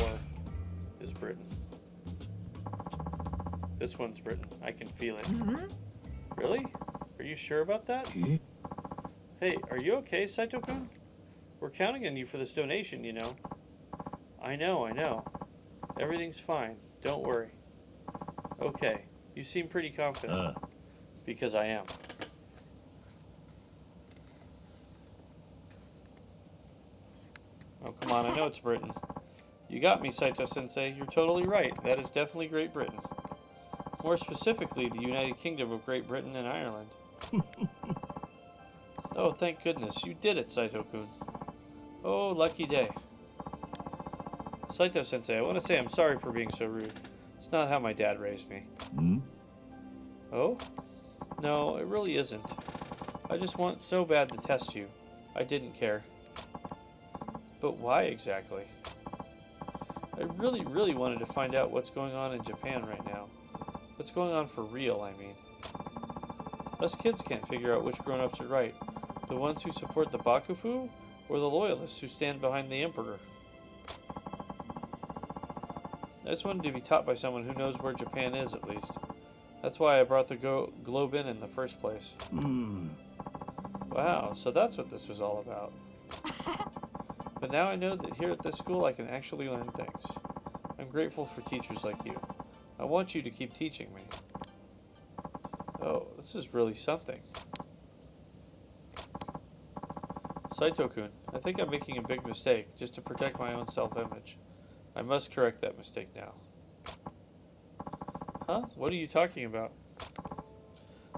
[SPEAKER 1] is Britain. This one's Britain. I can feel it. Really? Are you sure about that? Hey, are you okay, Saito-kun? We're counting on you for this donation, you know. I know. Everything's fine. Don't worry. Okay. You seem pretty confident. Because I am. Oh, come on. I know it's Britain. You got me, Saito-sensei. You're totally right. That is definitely Great Britain. More specifically, the United Kingdom of Great Britain and Ireland. Oh, thank goodness. You did it, Saito-kun. Oh, lucky day. Saito-sensei, I want to say I'm sorry for being so rude. It's not how my dad raised me. Oh? No, it really isn't. I just want so bad to test you. I didn't care. But why exactly? I really, really wanted to find out what's going on in Japan right now. What's going on for real, I mean. Us kids can't figure out which grown-ups are right. The ones who support the Bakufu, or the loyalists who stand behind the Emperor. I just wanted to be taught by someone who knows where Japan is, at least. That's why I brought the globe in the first place. Wow, so that's what this was all about. But now I know that here at this school I can actually learn things. I'm grateful for teachers like you. I want you to keep teaching me. Oh, this is really something. Saito-kun, I think I'm making a big mistake just to protect my own self-image. I must correct that mistake now. Huh? What are you talking about?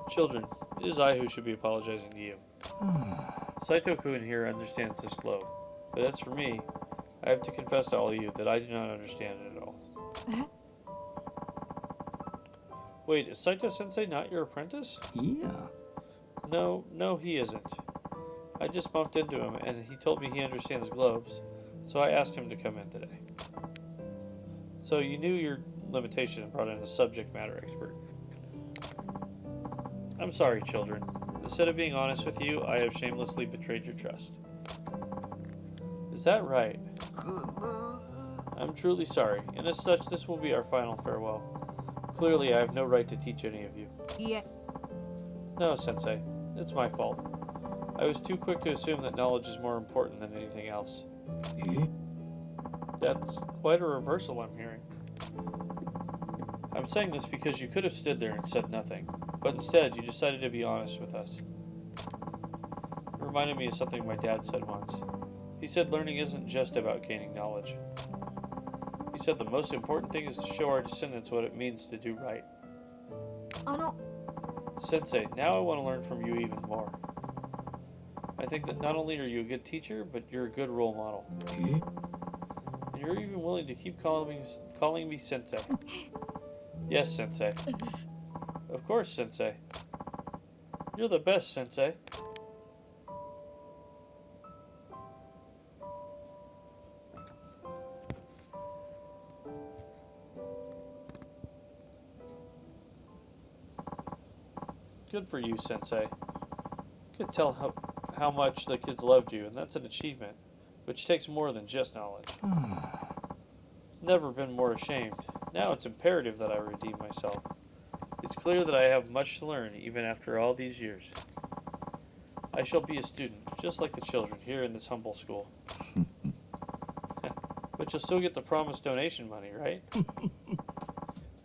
[SPEAKER 1] Children, it is I who should be apologizing to you. Saito-kun here understands this globe, but as for me, I have to confess to all of you that I do not understand it at all. Wait, is Saito-sensei not your apprentice?
[SPEAKER 3] Yeah.
[SPEAKER 1] No, he isn't. I just bumped into him, and he told me he understands globes, so I asked him to come in today. So you knew your limitation and brought in a subject matter expert. I'm sorry, children. Instead of being honest with you, I have shamelessly betrayed your trust. Is that right? I'm truly sorry, and as such, this will be our final farewell. Clearly, I have no right to teach any of you.
[SPEAKER 2] Yeah.
[SPEAKER 1] No, Sensei. It's my fault. I was too quick to assume that knowledge is more important than anything else.
[SPEAKER 3] Eh?
[SPEAKER 1] That's quite a reversal I'm hearing. I'm saying this because you could have stood there and said nothing, but instead you decided to be honest with us. It reminded me of something my dad said once. He said learning isn't just about gaining knowledge. He said the most important thing is to show our descendants what it means to do right. Sensei, now I want to learn from you even more. I think that not only are you a good teacher, but you're a good role model.
[SPEAKER 3] Eh?
[SPEAKER 1] And you're even willing to keep calling me Sensei. Yes, Sensei. Of course, Sensei. You're the best, Sensei. Good for you, Sensei. Could tell how much the kids loved you, and that's an achievement, which takes more than just knowledge. Never been more ashamed. Now it's imperative that I redeem myself. It's clear that I have much to learn, even after all these years. I shall be a student, just like the children here in this humble school. But you'll still get the promised donation money, right?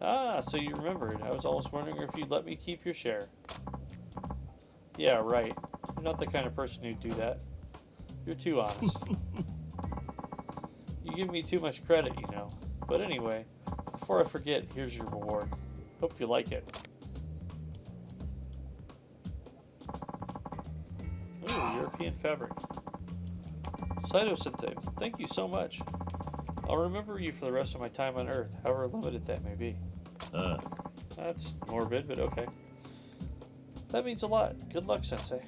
[SPEAKER 1] Ah, so you remembered. I was almost wondering if you'd let me keep your share. Yeah, right. I'm not the kind of person who'd do that. You're too honest. You give me too much credit, you know. But anyway, before I forget, here's your reward. Hope you like it. Ooh, European fabric. Saito-sensei, thank you so much. I'll remember you for the rest of my time on Earth, however limited that may be. That's morbid, but okay. That means a lot. Good luck, Sensei.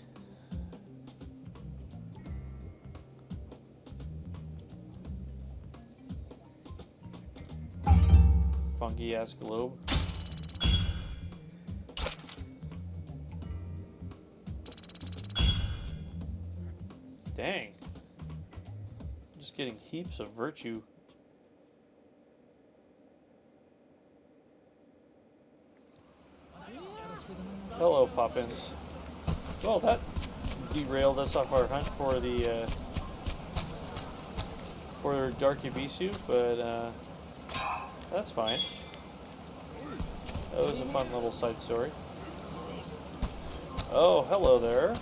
[SPEAKER 1] Funky-ass globe. Dang. I'm just getting heaps of virtue. Hello, Poppins. Well, that derailed us off our hunt for the for Dark Ibisu, but that's fine. That was a fun little side story. Oh, hello there.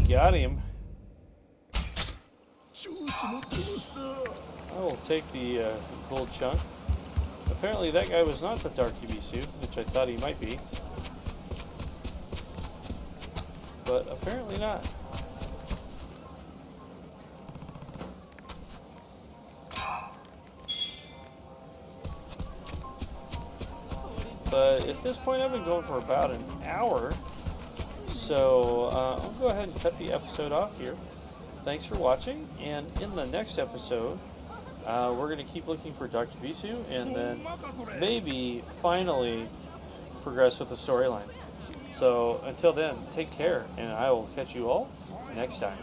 [SPEAKER 1] Got him. I will take the gold chunk. Apparently that guy was not the Dark Ibisu, which I thought he might be. But apparently not. But at this point I've been going for about an hour. So I'll go ahead and cut the episode off here. Thanks for watching, and in the next episode, we're going to keep looking for Dr. Bisu, and then maybe finally progress with the storyline. So until then, take care, and I will catch you all next time.